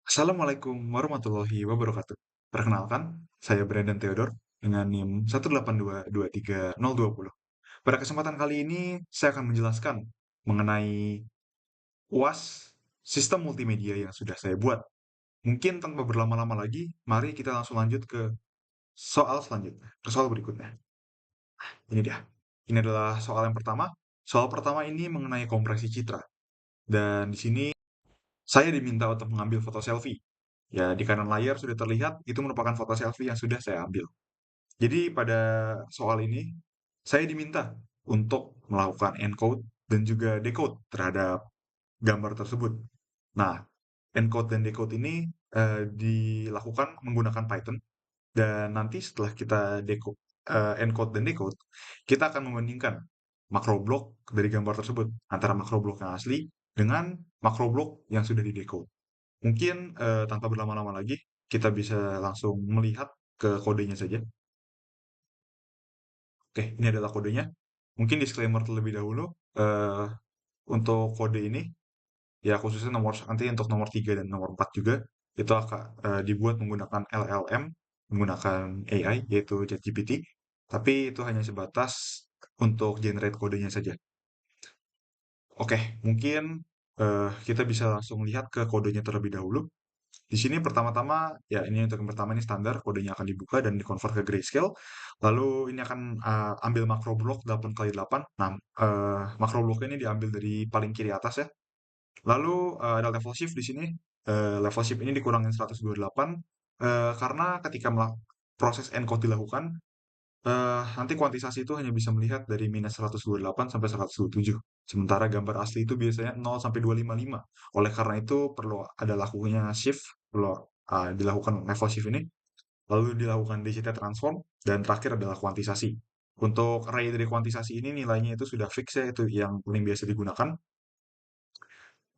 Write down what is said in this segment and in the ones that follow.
Assalamualaikum warahmatullahi wabarakatuh. Perkenalkan, saya Brandon Theodore dengan NIM 1822320. Pada kesempatan kali ini, saya akan menjelaskan mengenai UAS sistem multimedia yang sudah saya buat. Mungkin tanpa berlama-lama lagi, mari kita langsung lanjut ke soal selanjutnya, ke soal berikutnya. Ini dia. Ini adalah soal yang pertama. Soal pertama ini mengenai kompresi citra. Dan di sini saya diminta untuk mengambil foto selfie. Ya, di kanan layar sudah terlihat, itu merupakan foto selfie yang sudah saya ambil. Jadi pada soal ini, saya diminta untuk melakukan encode dan juga decode terhadap gambar tersebut. Nah, encode dan decode ini dilakukan menggunakan Python, dan nanti setelah kita encode dan decode, kita akan membandingkan makro blok dari gambar tersebut antara makro blok yang asli dengan makro blok yang sudah di-decode. Mungkin, tanpa berlama-lama lagi, kita bisa langsung melihat ke kodenya saja. Oke, ini adalah kodenya. Mungkin disclaimer terlebih dahulu, eee, untuk kode ini, ya khususnya nanti untuk nomor 3 dan nomor 4 juga, itu akan dibuat menggunakan LLM, menggunakan AI, yaitu ChatGPT, tapi itu hanya sebatas untuk generate kodenya saja. Oke, mungkin, kita bisa langsung lihat ke kodenya terlebih dahulu. Di sini pertama-tama, ya ini untuk yang pertama ini standar, kodenya akan dibuka dan dikonvert ke grayscale. Lalu ini akan ambil makro blok 8x8. Nah, makro blok ini diambil dari paling kiri atas ya. Lalu ada level shift di sini. Level shift ini dikurangin 128 karena ketika proses encode dilakukan, nanti kuantisasi itu hanya bisa melihat dari minus 128 sampai 127. Sementara gambar asli itu biasanya 0 sampai 255. Oleh karena itu perlu ada lakunya shift, perlu dilakukan level shift ini, lalu dilakukan DCT transform, dan terakhir adalah kuantisasi. Untuk array dari kuantisasi ini nilainya itu sudah fix ya, itu yang paling biasa digunakan.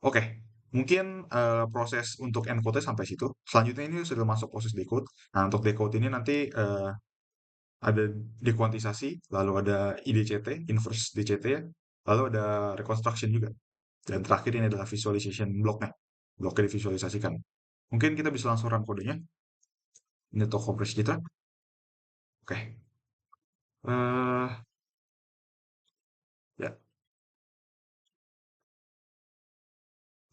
Oke, mungkin proses untuk encode sampai situ. Selanjutnya ini sudah masuk proses decode. Nah, untuk decode ini nanti ada dekuantisasi, lalu ada IDCT, inverse DCT, lalu ada reconstruction juga. Dan terakhir ini adalah visualization bloknya. Bloknya divisualisasikan. Mungkin kita bisa langsung run kodenya. Ini untuk kompresi citra. Oke. Ya.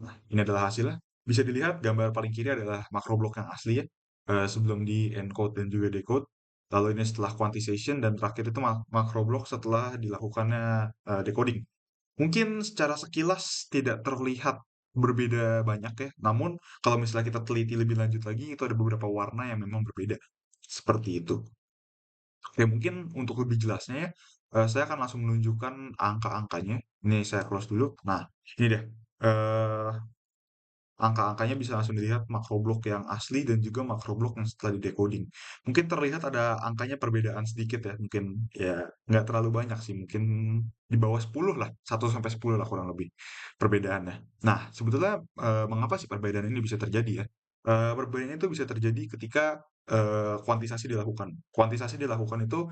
Nah, ini adalah hasilnya. Bisa dilihat gambar paling kiri adalah makro blok yang asli ya. Sebelum di encode dan juga decode. Lalu ini setelah quantization dan terakhir itu makro blok setelah dilakukannya decoding. Mungkin secara sekilas tidak terlihat berbeda banyak ya, namun kalau misalnya kita teliti lebih lanjut lagi, itu ada beberapa warna yang memang berbeda. Seperti itu. Oke, mungkin untuk lebih jelasnya ya, saya akan langsung menunjukkan angka-angkanya. Ini saya close dulu. Nah, ini deh. Eh, Angka-angkanya bisa langsung dilihat makro blok yang asli dan juga makro blok yang setelah di-decoding. Mungkin terlihat ada angkanya perbedaan sedikit ya, mungkin ya nggak terlalu banyak sih, mungkin di bawah 10 lah, 1 sampai 10 lah kurang lebih perbedaannya. Nah, sebetulnya mengapa sih perbedaan ini bisa terjadi ya? Perbedaan itu bisa terjadi ketika kuantisasi dilakukan. Kuantisasi dilakukan itu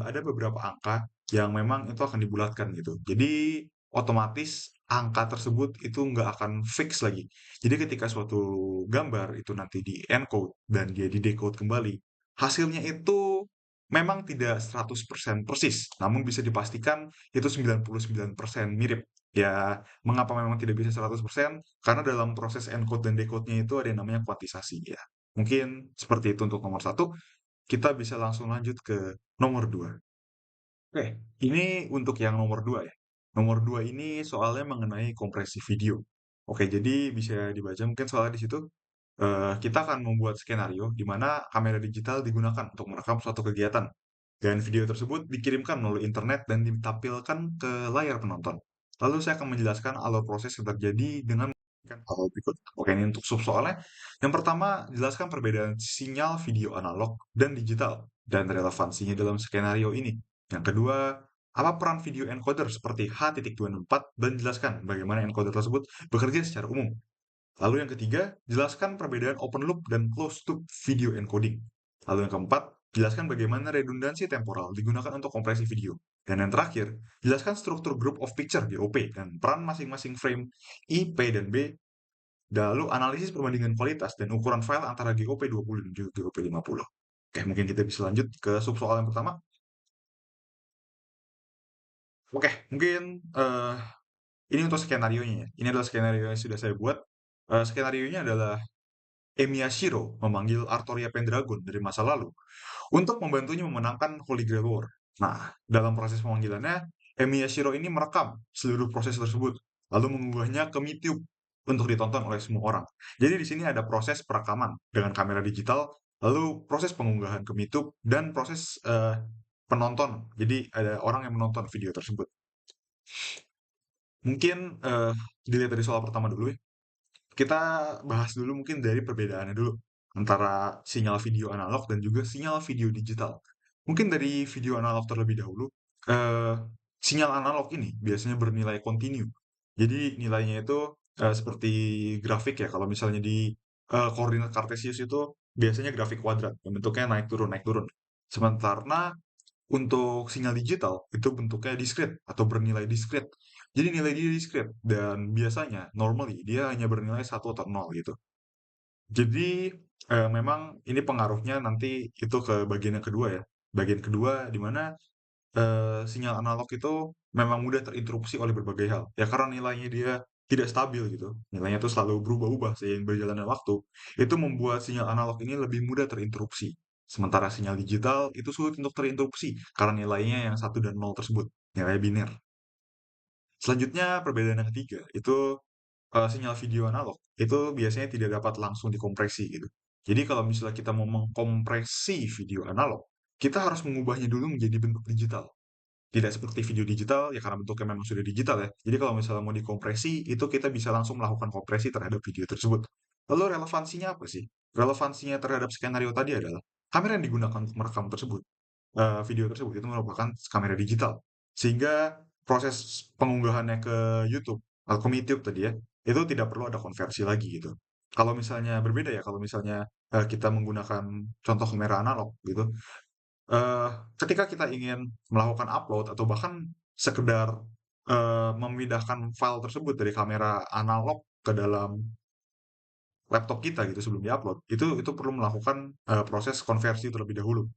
ada beberapa angka yang memang itu akan dibulatkan gitu. Jadi otomatis angka tersebut itu nggak akan fix lagi. Jadi ketika suatu gambar itu nanti di-encode dan dia di-decode kembali, hasilnya itu memang tidak 100% persis, namun bisa dipastikan itu 99% mirip. Ya, mengapa memang tidak bisa 100%? Karena dalam proses encode dan decode-nya itu ada yang namanya kuantisasi ya. Mungkin seperti itu untuk nomor satu. Kita bisa langsung lanjut ke nomor dua. Oke, ini untuk yang nomor 2 ya. Nomor 2 ini soalnya mengenai kompresi video. Oke, jadi bisa dibaca mungkin soalnya di situ. Kita akan membuat skenario di mana kamera digital digunakan untuk merekam suatu kegiatan. Dan video tersebut dikirimkan melalui internet dan ditampilkan ke layar penonton. Lalu saya akan menjelaskan alur proses yang terjadi dengan menggunakan hal berikut. Oke, ini untuk sub soalnya. Yang pertama, jelaskan perbedaan sinyal video analog dan digital dan relevansinya dalam skenario ini. Yang kedua, apa peran video encoder seperti H.24 dan jelaskan bagaimana encoder tersebut bekerja secara umum. Lalu yang ketiga, jelaskan perbedaan open loop dan closed loop video encoding. Lalu yang keempat, jelaskan bagaimana redundansi temporal digunakan untuk kompresi video. Dan yang terakhir, jelaskan struktur group of picture GOP dan peran masing-masing frame I, P, dan B Lalu analisis perbandingan kualitas dan ukuran file antara GOP 20 dan juga GOP 50. Oke, mungkin kita bisa lanjut ke sub soal yang pertama. Oke, mungkin ini untuk skenarionya ya. Ini adalah skenario yang sudah saya buat. Skenarionya adalah Emiya Shiro memanggil Artoria Pendragon dari masa lalu untuk membantunya memenangkan Holy Grail War. Nah, dalam proses pemanggilannya, Emiya Shiro ini merekam seluruh proses tersebut, lalu mengunggahnya ke YouTube untuk ditonton oleh semua orang. Jadi di sini ada proses perekaman dengan kamera digital, lalu proses pengunggahan ke YouTube, dan proses penonton. Jadi ada orang yang menonton video tersebut. Mungkin dilihat dari soal pertama dulu ya. Kita bahas dulu mungkin dari perbedaannya dulu antara sinyal video analog dan juga sinyal video digital. Mungkin dari video analog terlebih dahulu. eh, Sinyal analog ini biasanya bernilai kontinu. Jadi nilainya itu seperti grafik ya. Kalau misalnya di koordinat kartesius itu biasanya grafik kuadrat, yang bentuknya naik turun naik turun. Sementara untuk sinyal digital itu bentuknya discrete atau bernilai discrete. Jadi nilai dia discrete dan biasanya normally dia hanya bernilai satu atau 0 gitu. Jadi memang ini pengaruhnya nanti itu ke bagian yang kedua ya. Bagian kedua di mana sinyal analog itu memang mudah terinterupsi oleh berbagai hal. Ya karena nilainya dia tidak stabil gitu. Nilainya tuh selalu berubah-ubah seiring berjalannya waktu. Itu membuat sinyal analog ini lebih mudah terinterupsi. Sementara sinyal digital itu sulit untuk terinterupsi karena nilainya yang satu dan nol tersebut, nilai biner. Selanjutnya perbedaan yang ketiga itu sinyal video analog itu biasanya tidak dapat langsung dikompresi gitu. Jadi kalau misalnya kita mau mengkompresi video analog, kita harus mengubahnya dulu menjadi bentuk digital. Tidak seperti video digital, ya karena bentuknya memang sudah digital ya. Jadi kalau misalnya mau dikompresi, itu kita bisa langsung melakukan kompresi terhadap video tersebut. Lalu relevansinya apa sih? Relevansinya terhadap skenario tadi adalah kamera yang digunakan untuk merekam tersebut, video tersebut itu merupakan kamera digital. Sehingga proses pengunggahannya ke YouTube atau ke YouTube tadi ya, itu tidak perlu ada konversi lagi gitu. Kalau misalnya berbeda ya, kalau misalnya kita menggunakan contoh kamera analog gitu, Eee, ketika kita ingin melakukan upload atau bahkan sekedar, memindahkan file tersebut dari kamera analog ke dalam laptop kita gitu sebelum di-upload, itu perlu melakukan, proses konversi terlebih dahulu.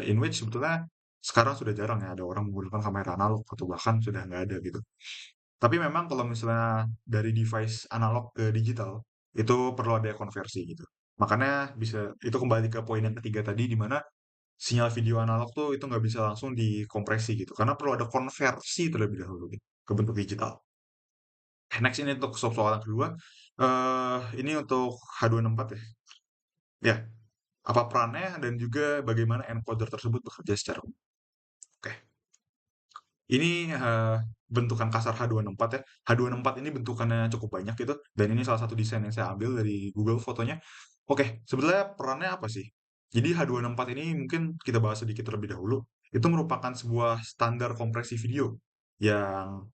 In which sebetulnya sekarang sudah jarang ya ada orang menggunakan kamera analog atau bahkan sudah nggak ada gitu. Tapi memang kalau misalnya dari device analog ke digital, itu perlu ada konversi gitu. Makanya bisa itu kembali ke poin yang ketiga tadi di mana sinyal video analog tuh itu nggak bisa langsung dikompresi gitu, karena perlu ada konversi terlebih dahulu gitu, ke bentuk digital. Next ini untuk soal yang kedua, ini untuk H264 ya. Ya, apa perannya dan juga bagaimana encoder tersebut bekerja secara umum. Oke, ini bentukan kasar H264 ya. H264 ini bentukannya cukup banyak gitu, dan ini salah satu desain yang saya ambil dari Google fotonya. Oke, sebenarnya perannya apa sih? Jadi H264 ini mungkin kita bahas sedikit terlebih dahulu. Itu merupakan sebuah standar kompresi video yang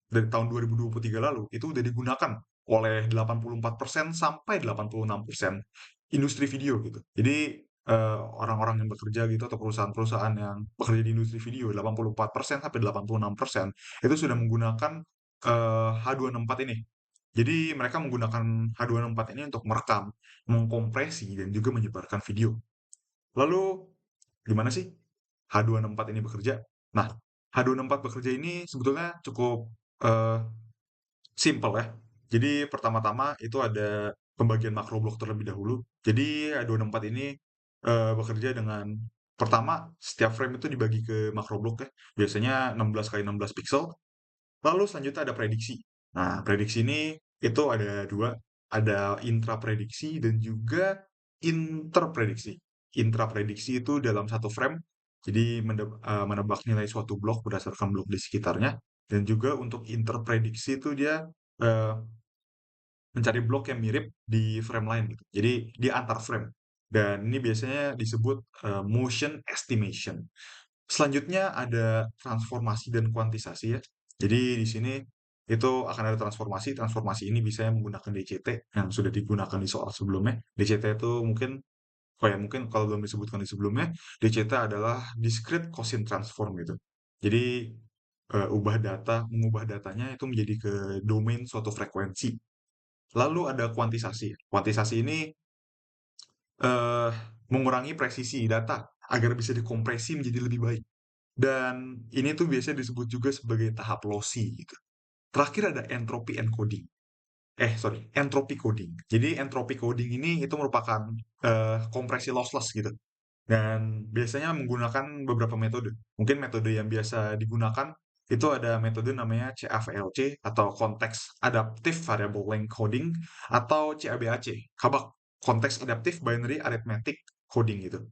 dari tahun 2023 lalu itu udah digunakan oleh 84% sampai 86% industri video gitu. Jadi orang-orang yang bekerja gitu atau perusahaan-perusahaan yang bekerja di industri video 84% sampai 86% itu sudah menggunakan H264 ini. Jadi mereka menggunakan H264 ini untuk merekam, mengkompresi dan juga menyebarkan video. Lalu gimana sih H264 ini bekerja? Nah, H264 bekerja ini sebetulnya cukup eh, simple ya. Jadi pertama-tama itu ada pembagian makro blok terlebih dahulu. Jadi H264 ini bekerja dengan pertama setiap frame itu dibagi ke makro blok ya. Biasanya 16 kali 16 pixel. Lalu selanjutnya ada prediksi. Nah, prediksi ini itu ada dua, ada intra prediksi dan juga interprediksi. Intra prediksi itu dalam satu frame, jadi menebak nilai suatu blok berdasarkan blok di sekitarnya, dan juga untuk interprediksi itu dia eh, mencari blok yang mirip di frame lain gitu. Jadi dia antar frame. Dan ini biasanya disebut motion estimation. Selanjutnya ada transformasi dan kuantisasi ya. Jadi di sini itu akan ada transformasi. Transformasi ini bisa menggunakan DCT yang sudah digunakan di soal sebelumnya. DCT itu mungkin, oh ya mungkin kalau belum disebutkan di sebelumnya, DCT adalah discrete Gaussian transform gitu. Jadi mengubah datanya itu menjadi ke domain suatu frekuensi. Lalu ada kuantisasi. Kuantisasi ini eh, mengurangi presisi data agar bisa dikompresi menjadi lebih baik. Dan ini tuh biasanya disebut juga sebagai tahap lossy gitu. Terakhir ada entropy encoding. Sorry, entropy coding. Jadi entropy coding ini itu merupakan kompresi lossless gitu. Dan biasanya menggunakan beberapa metode. Mungkin metode yang biasa digunakan itu ada metode namanya CAVLC atau Context Adaptive Variable Length Coding atau CABAC, KABAK, Context Adaptive Binary Arithmetic Coding gitu.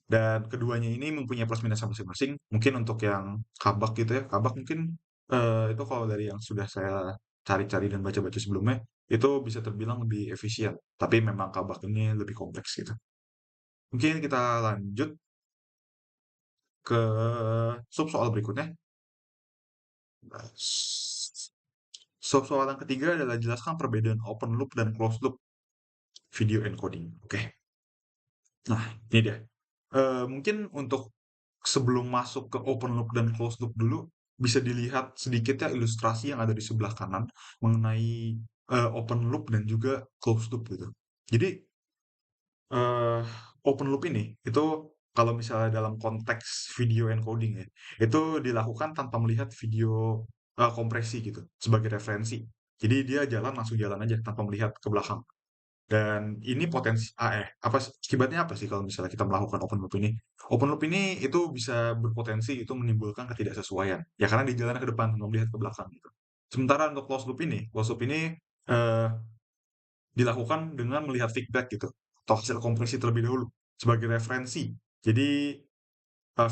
Dan keduanya ini mempunyai plus minusnya masing-masing. Mungkin untuk yang KABAK gitu ya, KABAK mungkin itu kalau dari yang sudah saya cari-cari dan baca-baca sebelumnya, itu bisa terbilang lebih efisien. Tapi memang KABAK ini lebih kompleks gitu. Mungkin kita lanjut ke sub soal berikutnya. Sub soal yang ketiga adalah jelaskan perbedaan open loop dan closed loop video encoding. Oke. Nah, ini dia. Mungkin untuk sebelum masuk ke open loop dan closed loop dulu, bisa dilihat sedikit ya ilustrasi yang ada di sebelah kanan mengenai open loop dan juga closed loop gitu. Jadi eh open loop ini itu kalau misalnya dalam konteks video encoding ya, itu dilakukan tanpa melihat video kompresi gitu sebagai referensi. Jadi dia jalan langsung jalan aja tanpa melihat ke belakang. Dan ini potensi apa akibatnya apa sih kalau misalnya kita melakukan open loop ini? Open loop ini itu bisa berpotensi itu menimbulkan ketidaksesuaian. Ya karena di jalan ke depan tanpa melihat ke belakang gitu. Sementara untuk closed loop ini eh, dilakukan dengan melihat feedback gitu atau hasil kompresi terlebih dahulu sebagai referensi. Jadi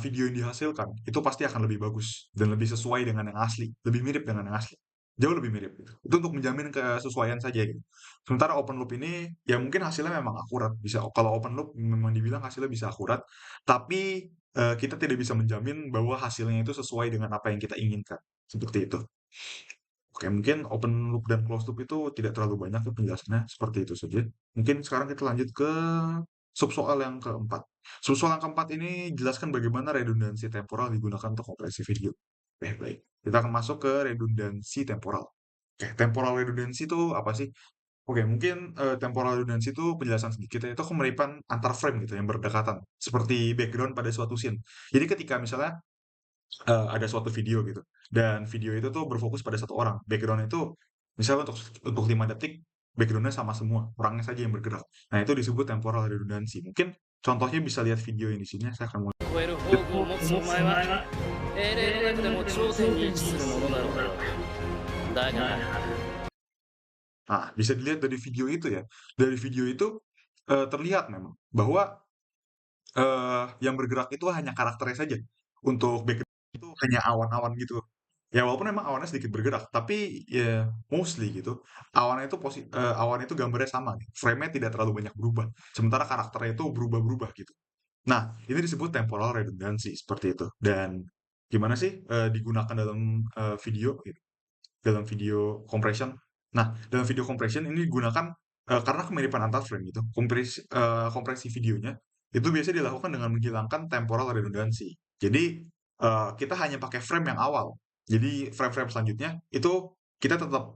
video yang dihasilkan itu pasti akan lebih bagus dan lebih sesuai dengan yang asli, lebih mirip dengan yang asli. Jauh lebih mirip gitu. Itu untuk menjamin kesesuaian saja gitu. Sementara open loop ini ya mungkin hasilnya memang akurat. Bisa kalau open loop memang dibilang hasilnya bisa akurat, tapi kita tidak bisa menjamin bahwa hasilnya itu sesuai dengan apa yang kita inginkan. Seperti itu. Oke, mungkin open loop dan closed loop itu tidak terlalu banyak ya penjelasannya, seperti itu saja. Mungkin sekarang kita lanjut ke subsoal yang keempat. Subsoal yang keempat ini jelaskan bagaimana redundansi temporal digunakan untuk kompresi video. Oke, baik. Kita akan masuk ke redundansi temporal. Oke, temporal redundansi itu apa sih? Oke, mungkin temporal redundansi itu penjelasan sedikit ya, itu kemiripan antar frame gitu yang berdekatan, seperti background pada suatu scene. Jadi ketika misalnya ada suatu video gitu. Dan video itu tuh berfokus pada satu orang. Background itu misalnya untuk 5 detik backgroundnya sama semua, orangnya saja yang bergerak. Nah, itu disebut temporal redundancy. Mungkin contohnya bisa lihat video yang di sini. Saya akan mulai. 超える宝具を持つお前は英霊の中でも頂点に位置するものだろう。だが Nah, bisa dilihat dari video itu ya. Dari video itu terlihat memang bahwa yang bergerak itu hanya karakternya saja. Untuk background itu hanya awan-awan gitu. Ya walaupun memang awannya sedikit bergerak, tapi ya mostly gitu. Awan itu gambarnya sama, gitu. Frame-nya tidak terlalu banyak berubah. Sementara karakternya itu berubah-berubah gitu. Nah, ini disebut temporal redundancy seperti itu. Dan gimana sih digunakan dalam video gitu, dalam video compression. Nah, dalam video compression ini digunakan karena kemiripan antar frame gitu. Kompresi videonya itu biasanya dilakukan dengan menghilangkan temporal redundancy. Jadi kita hanya pakai frame yang awal. Jadi frame-frame selanjutnya itu kita tetap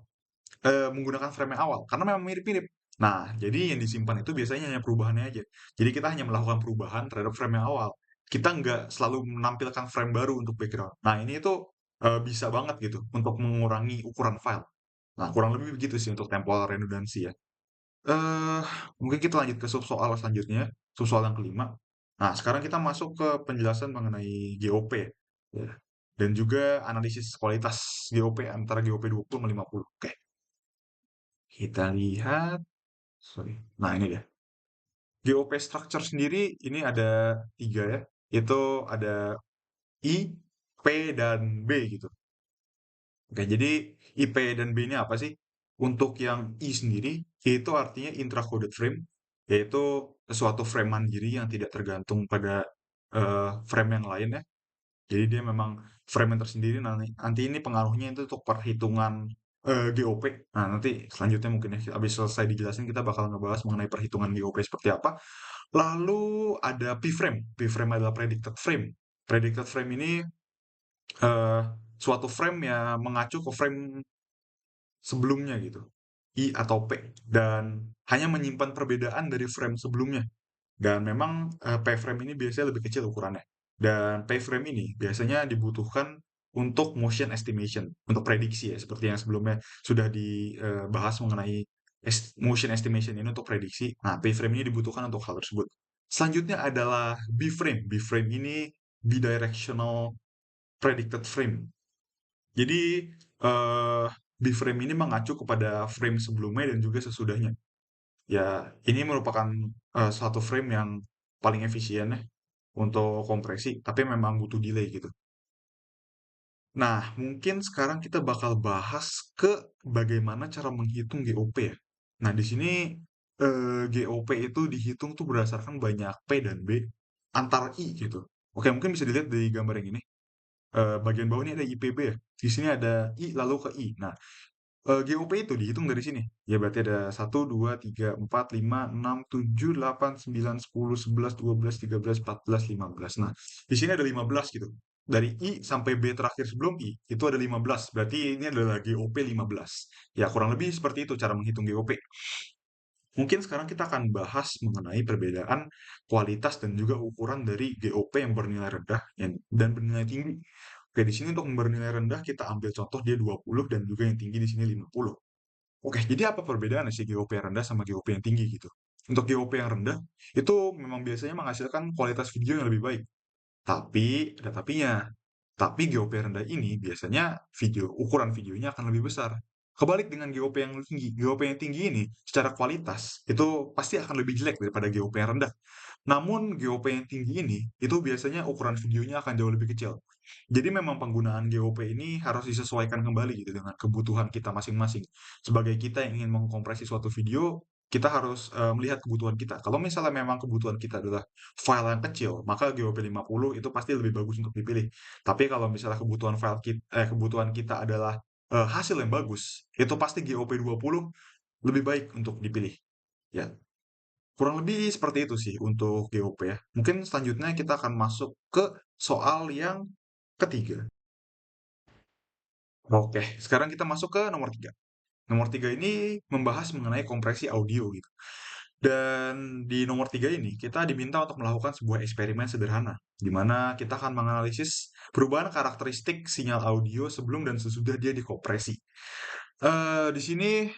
menggunakan frame yang awal karena memang mirip-mirip. Nah, jadi yang disimpan itu biasanya hanya perubahannya aja. Jadi kita hanya melakukan perubahan terhadap frame yang awal. Kita nggak selalu menampilkan frame baru untuk background. Nah, ini itu bisa banget gitu untuk mengurangi ukuran file. Nah, kurang lebih begitu sih untuk temporal redundancy ya. Eh, Mungkin kita lanjut ke subsoal selanjutnya, subsoal yang kelima. Nah, sekarang kita masuk ke penjelasan mengenai GOP ya. Dan juga analisis kualitas GOP antara GOP 20 sama 50. Oke, kita lihat. Sorry. Nah, ini dia. GOP structure sendiri ini ada tiga ya. Itu ada I, P, dan B gitu. Oke, jadi IP dan B ini apa sih? Untuk yang I sendiri, itu artinya intra-coded frame, yaitu suatu frame mandiri yang tidak tergantung pada frame yang lain ya. Jadi dia memang frame yang tersendiri, nanti ini pengaruhnya itu untuk perhitungan GOP. Nah, nanti selanjutnya mungkin ya, habis selesai dijelasin kita bakal ngebahas mengenai perhitungan GOP seperti apa. Lalu ada P-frame. P-frame adalah predicted frame. Predicted frame ini suatu frame yang mengacu ke frame sebelumnya gitu. I atau P, dan hanya menyimpan perbedaan dari frame sebelumnya. Dan memang P-frame ini biasanya lebih kecil ukurannya. Dan P-frame ini biasanya dibutuhkan untuk motion estimation, untuk prediksi ya, seperti yang sebelumnya sudah dibahas mengenai motion estimation ini untuk prediksi. Nah, P-frame ini dibutuhkan untuk hal tersebut. Selanjutnya adalah B-frame. B-frame ini bidirectional predicted frame. Jadi B-frame ini mengacu kepada frame sebelumnya dan juga sesudahnya. Ya, ini merupakan suatu frame yang paling efisien ya untuk kompresi, tapi memang butuh delay gitu. Nah, mungkin sekarang kita bakal bahas ke bagaimana cara menghitung GOP ya. Nah, di sini GOP itu dihitung tuh berdasarkan banyak P dan B antar I gitu. Oke, mungkin bisa dilihat dari gambar yang ini. Bagian bawah ini ada IPB ya. Di sini ada I lalu ke I. Nah, GOP itu dihitung dari sini. Ya berarti ada 1, 2, 3, 4, 5, 6, 7, 8, 9, 10, 11, 12, 13, 14, 15. Nah, di sini ada 15 gitu. Dari I sampai B terakhir sebelum I, itu ada 15. Berarti ini adalah GOP 15. Ya, kurang lebih seperti itu cara menghitung GOP. Mungkin sekarang kita akan bahas mengenai perbedaan kualitas dan juga ukuran dari GOP yang bernilai rendah dan bernilai tinggi. Oke, di sini untuk bernilai rendah kita ambil contoh dia 20 dan juga yang tinggi di sini 50. Oke, jadi apa perbedaannya sih GOP yang rendah sama GOP yang tinggi gitu? Untuk GOP yang rendah, itu memang biasanya menghasilkan kualitas video yang lebih baik. Tapi, ada tapinya. Tapi GOP rendah ini biasanya ukuran videonya akan lebih besar. Kebalik dengan GOP yang tinggi. GOP yang tinggi ini secara kualitas itu pasti akan lebih jelek daripada GOP yang rendah. Namun GOP yang tinggi ini itu biasanya ukuran videonya akan jauh lebih kecil. Jadi memang penggunaan GOP ini harus disesuaikan kembali gitu dengan kebutuhan kita masing-masing. Sebagai kita yang ingin mengkompresi suatu video, kita harus melihat kebutuhan kita. Kalau misalnya memang kebutuhan kita adalah file yang kecil, maka GOP 50 itu pasti lebih bagus untuk dipilih. Tapi kalau misalnya kebutuhan kita adalah hasil yang bagus, itu pasti GOP 20 lebih baik untuk dipilih. Ya, kurang lebih seperti itu sih untuk GOP ya. Mungkin selanjutnya kita akan masuk ke soal yang ketiga. Oke, sekarang kita masuk ke nomor 3. Nomor 3 ini membahas mengenai kompresi audio gitu. Dan di nomor 3 ini kita diminta untuk melakukan sebuah eksperimen sederhana, di mana kita akan menganalisis perubahan karakteristik sinyal audio sebelum dan sesudah dia dikompresi. Di sini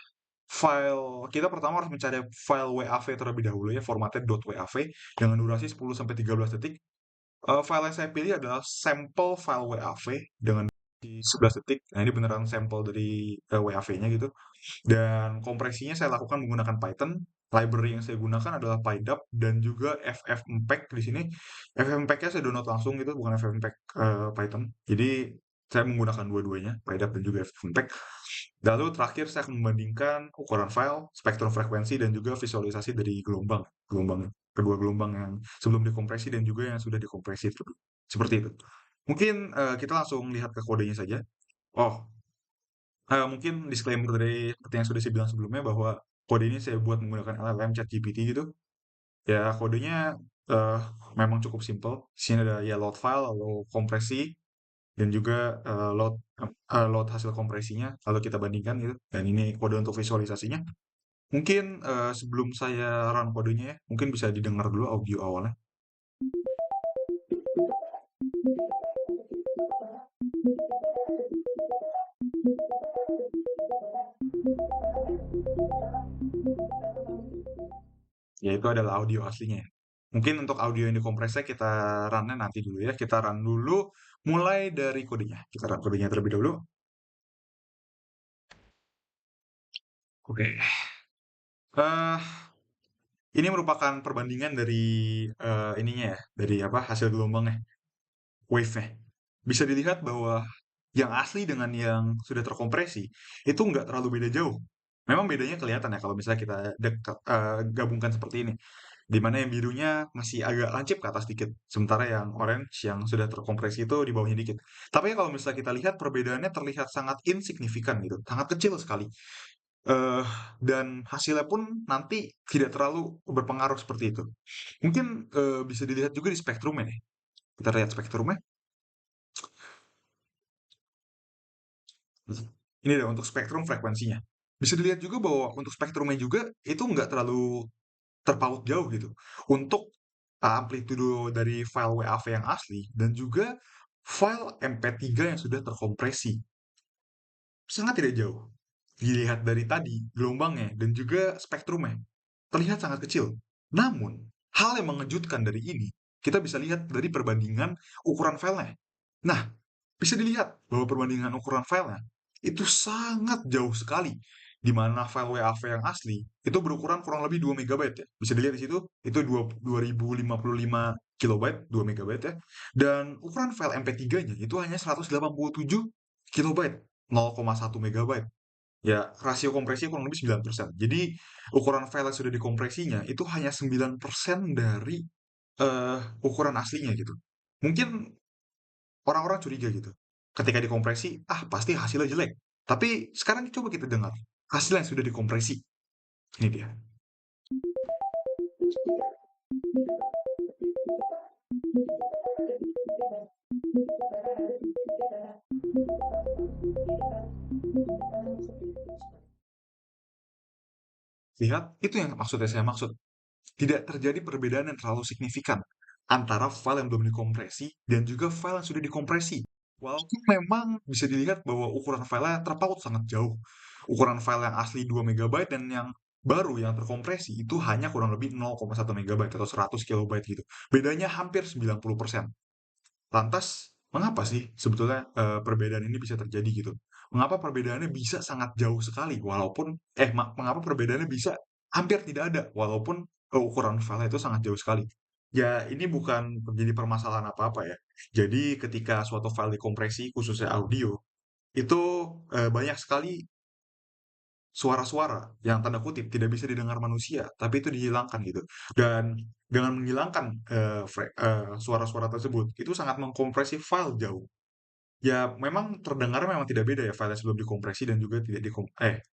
kita pertama harus mencari file WAV terlebih dahulu ya, formatnya .wav dengan durasi 10 sampai 13 detik. File yang saya pilih adalah sampel file WAV dengan di 11 detik. Nah, ini beneran sampel dari WAV-nya gitu. Dan kompresinya saya lakukan menggunakan Python. Library yang saya gunakan adalah PyDub dan juga FFmpeg di sini. FFmpeg-nya saya download langsung gitu, bukan FFmpeg Python. Jadi saya menggunakan dua-duanya, PyDub dan juga FFmpeg. Lalu terakhir saya akan membandingkan ukuran file, spektrum frekuensi dan juga visualisasi dari kedua gelombang yang sebelum dikompresi dan juga yang sudah dikompresi. Seperti itu. Mungkin kita langsung lihat ke kodenya saja. Oh, mungkin disclaimer dari seperti yang sudah saya bilang sebelumnya bahwa kode ini saya buat menggunakan LLM ChatGPT gitu. Ya kodenya eh, memang cukup simple. Di sini ada ya load file, lalu kompresi, dan juga load hasil kompresinya, lalu kita bandingkan gitu. Dan ini kode untuk visualisasinya. Mungkin sebelum saya run kodenya ya, mungkin bisa didengar dulu audio awalnya. Yaitu adalah audio aslinya ya. Mungkin untuk audio yang dikompresnya kita run nanti dulu ya. Kita run dulu mulai dari kodenya. Kita run kodenya terlebih dahulu. Oke. Eh, ini merupakan perbandingan dari ininya ya, dari apa hasil gelombangnya, wave-nya. Bisa dilihat bahwa yang asli dengan yang sudah terkompresi itu nggak terlalu beda jauh. Memang bedanya kelihatan ya kalau misalnya kita gabungkan seperti ini. Di mana yang birunya masih agak lancip ke atas dikit, sementara yang orange yang sudah terkompresi itu di bawahnya dikit. Tapi kalau misalnya kita lihat perbedaannya terlihat sangat insignifikan gitu, sangat kecil sekali. Eh, dan hasilnya pun nanti tidak terlalu berpengaruh seperti itu. Mungkin bisa dilihat juga di spektrumnya nih. Kita lihat spektrumnya. Ini adalah untuk spektrum frekuensinya. Bisa dilihat juga bahwa untuk spektrumnya juga itu nggak terlalu terpaut jauh gitu. Untuk amplitudo dari file WAV yang asli dan juga file MP3 yang sudah terkompresi. Sangat tidak jauh. Dilihat dari tadi, gelombangnya dan juga spektrumnya terlihat sangat kecil. Namun, hal yang mengejutkan dari ini, kita bisa lihat dari perbandingan ukuran filenya. Nah, bisa dilihat bahwa perbandingan ukuran filenya itu sangat jauh sekali. Di mana file WAV yang asli itu berukuran kurang lebih 2 megabyte ya. Bisa dilihat di situ, itu 2055 kilobyte, 2 megabyte ya. Dan ukuran file MP3-nya itu hanya 187 kilobyte, 0,1 megabyte. Ya, rasio kompresi kurang lebih 9%. Jadi, ukuran file yang sudah dikompresinya itu hanya 9% dari ukuran aslinya gitu. Mungkin orang-orang curiga gitu. Ketika dikompresi, pasti hasilnya jelek. Tapi sekarang coba kita dengar hasil yang sudah dikompresi. Ini dia. Lihat, itu yang maksudnya saya maksud. Tidak terjadi perbedaan yang terlalu signifikan antara file yang belum dikompresi dan juga file yang sudah dikompresi. Walaupun memang bisa dilihat bahwa ukuran filenya terpaut sangat jauh. Ukuran file yang asli 2 megabyte dan yang baru yang terkompresi itu hanya kurang lebih 0,1 megabyte atau 100 kilobyte gitu. Bedanya hampir 90%. Lantas, mengapa sih sebetulnya perbedaan ini bisa terjadi gitu? Mengapa perbedaannya bisa sangat jauh sekali walaupun mengapa perbedaannya bisa hampir tidak ada walaupun ukuran file itu sangat jauh sekali? Ya, ini bukan menjadi permasalahan apa-apa ya. Jadi ketika suatu file dikompresi khususnya audio, itu banyak sekali suara-suara yang tanda kutip tidak bisa didengar manusia, tapi itu dihilangkan gitu. Dan dengan menghilangkan suara-suara tersebut, itu sangat mengkompresi file jauh. Ya, memang terdengar memang tidak beda ya file sebelum dikompresi dan juga tidak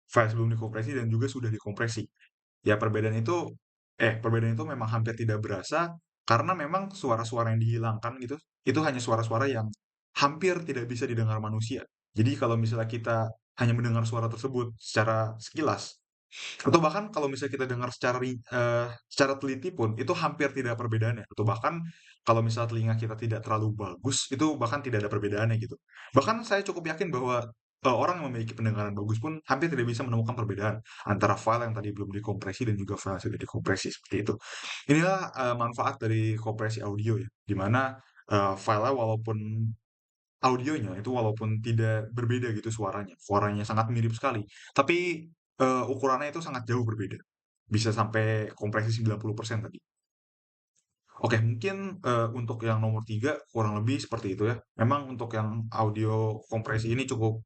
file sebelum dikompresi dan juga sudah dikompresi. Ya perbedaan itu memang hampir tidak berasa karena memang suara-suara yang dihilangkan gitu, itu hanya suara-suara yang hampir tidak bisa didengar manusia. Jadi kalau misalnya kita hanya mendengar suara tersebut secara sekilas, atau bahkan kalau misalnya kita dengar secara teliti pun, itu hampir tidak ada perbedaannya. Atau bahkan kalau misalnya telinga kita tidak terlalu bagus, itu bahkan tidak ada perbedaannya gitu. Bahkan saya cukup yakin bahwa orang yang memiliki pendengaran bagus pun hampir tidak bisa menemukan perbedaan antara file yang tadi belum dikompresi dan juga file yang sudah dikompresi seperti itu. Inilah manfaat dari kompresi audio ya, di mana filenya walaupun audionya itu walaupun tidak berbeda gitu suaranya, suaranya sangat mirip sekali, tapi ukurannya itu sangat jauh berbeda. Bisa sampai kompresi 90% tadi. Oke, mungkin untuk yang nomor 3 kurang lebih seperti itu ya. Memang untuk yang audio kompresi ini cukup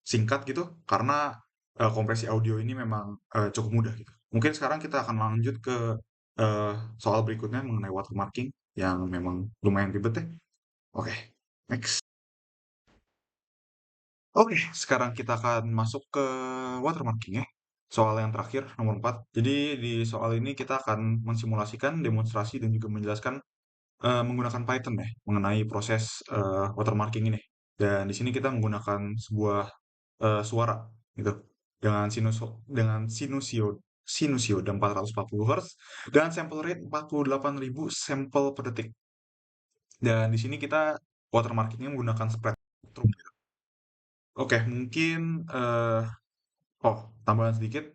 singkat gitu karena kompresi audio ini memang cukup mudah gitu. Mungkin sekarang kita akan lanjut ke eee, soal berikutnya mengenai watermarking yang memang lumayan ribet ya. Oke, next. Oke, sekarang kita akan masuk ke watermarking ya. Soal yang terakhir, nomor 4. Jadi di soal ini kita akan mensimulasikan, demonstrasi, dan juga menjelaskan menggunakan Python ya, mengenai proses watermarking ini. Dan di sini kita menggunakan sebuah suara gitu, dengan sinusoid 440 Hz dan sample rate 48.000 sampel per detik. Dan di sini kita watermarkingnya menggunakan spread spectrum. Oke, mungkin oh, tambahan sedikit,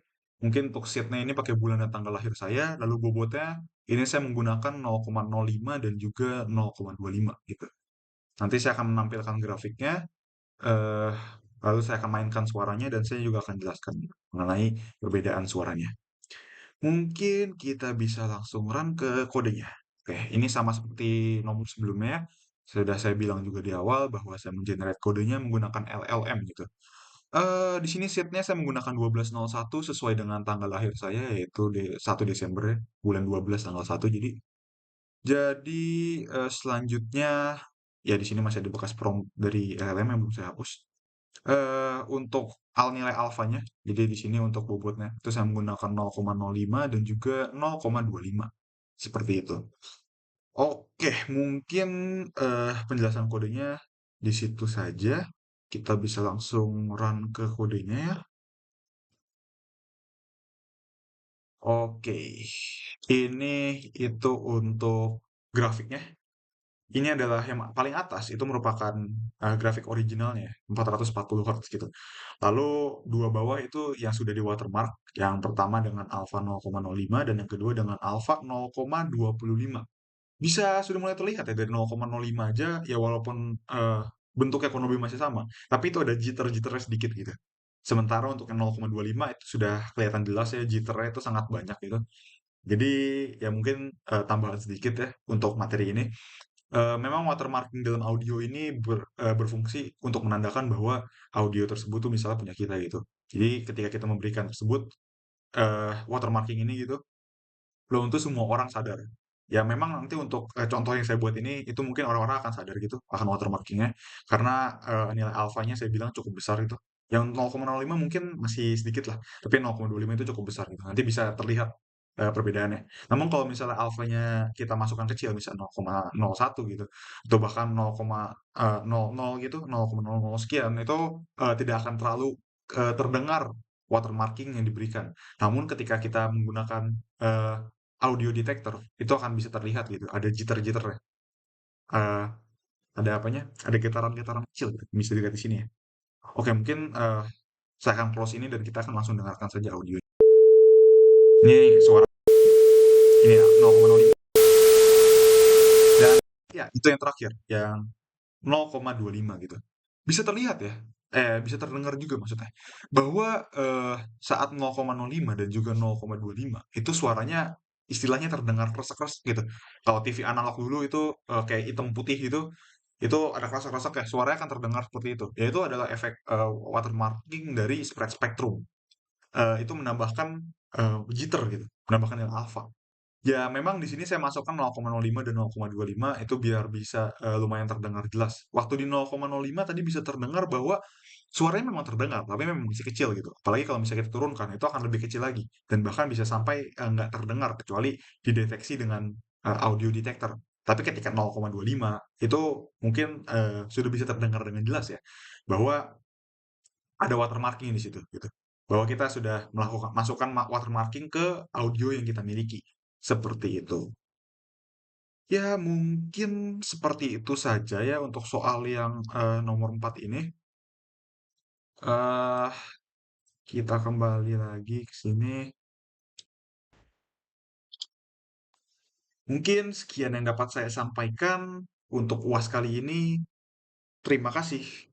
mungkin untuk sheet-nya ini pakai bulan dan tanggal lahir saya, lalu bobotnya ini saya menggunakan 0,05 dan juga 0,25 gitu. Nanti saya akan menampilkan grafiknya, eh, lalu saya akan mainkan suaranya dan saya juga akan jelaskan mengenai perbedaan suaranya. Mungkin kita bisa langsung run ke kodenya. Oke, ini sama seperti nomor sebelumnya ya. Sudah saya bilang juga di awal bahwa saya mengenerate kodenya menggunakan LLM gitu. Di sini sheet-nya saya menggunakan 12.01 sesuai dengan tanggal lahir saya yaitu 1 Desember ya, bulan 12 tanggal 1. Jadi selanjutnya ya di sini masih ada bekas prompt dari LLM yang belum saya hapus. Untuk nilai alfanya, jadi di sini untuk bobotnya itu saya menggunakan 0,05 dan juga 0,25 seperti itu. Oke, mungkin penjelasan kodenya di situ saja. Kita bisa langsung run ke kodenya ya. Oke, ini itu untuk grafiknya. Ini adalah yang paling atas itu merupakan grafik originalnya 440 Hz gitu. Lalu dua bawah itu yang sudah di watermark, yang pertama dengan alfa 0,05 dan yang kedua dengan alfa 0,25. Bisa sudah mulai terlihat ya dari 0,05 aja ya walaupun bentuknya kurang lebih masih sama, tapi itu ada jitter-jitternya sedikit gitu. Sementara untuk yang 0,25 itu sudah kelihatan jelas ya jitternya itu sangat banyak gitu. Jadi ya mungkin tambahan sedikit ya untuk materi ini. Memang watermarking dalam audio ini berfungsi untuk menandakan bahwa audio tersebut tuh misalnya punya kita gitu. Jadi ketika kita memberikan tersebut watermarking ini gitu, belum tentu semua orang sadar. Ya memang nanti untuk contoh yang saya buat ini itu mungkin orang-orang akan sadar gitu akan watermarkingnya karena nilai alfanya saya bilang cukup besar itu. Yang 0,05 mungkin masih sedikit lah, tapi 0,25 itu cukup besar gitu. Nanti bisa terlihat perbedaannya. Namun kalau misalnya alfanya kita masukkan kecil, misalnya 0,01 gitu, atau bahkan 0,00 gitu, 0,00 sekian, itu tidak akan terlalu terdengar watermarking yang diberikan. Namun ketika kita menggunakan eh, audio detector itu akan bisa terlihat gitu, ada jitter-jitternya, eee, ada apanya, ada getaran-getaran kecil gitu, bisa dilihat di sini ya. Oke mungkin, saya akan close ini dan kita akan langsung dengarkan saja audio. Ini suara ini ya 0,05 dan ya itu yang terakhir, yang 0,25 gitu. Bisa terlihat ya, bisa terdengar juga maksudnya, bahwa, saat 0,05 dan juga 0,25 itu suaranya istilahnya terdengar kresek-kresek gitu. Kalau TV analog dulu itu, kayak hitam putih itu ada kresek-kresek ya, suaranya akan terdengar seperti itu. Ya itu adalah efek, watermarking dari spread spectrum. Itu menambahkan, jitter gitu, menambahkan yang alfa. Ya memang di sini saya masukkan 0,05 dan 0,25 itu biar bisa, lumayan terdengar jelas. Waktu di 0,05 tadi bisa terdengar bahwa suaranya memang terdengar, tapi memang masih kecil gitu. Apalagi kalau misalnya kita turunkan, itu akan lebih kecil lagi dan bahkan bisa sampai, nggak terdengar kecuali dideteksi dengan, audio detector. Tapi ketika 0,25 itu mungkin, sudah bisa terdengar dengan jelas ya, bahwa ada watermarking di situ gitu. Bahwa kita sudah melakukan masukkan watermarking ke audio yang kita miliki, seperti itu. Ya mungkin seperti itu saja ya untuk soal yang, nomor 4 ini. Eee, kita kembali lagi ke sini. Mungkin sekian yang dapat saya sampaikan untuk UAS kali ini. Terima kasih.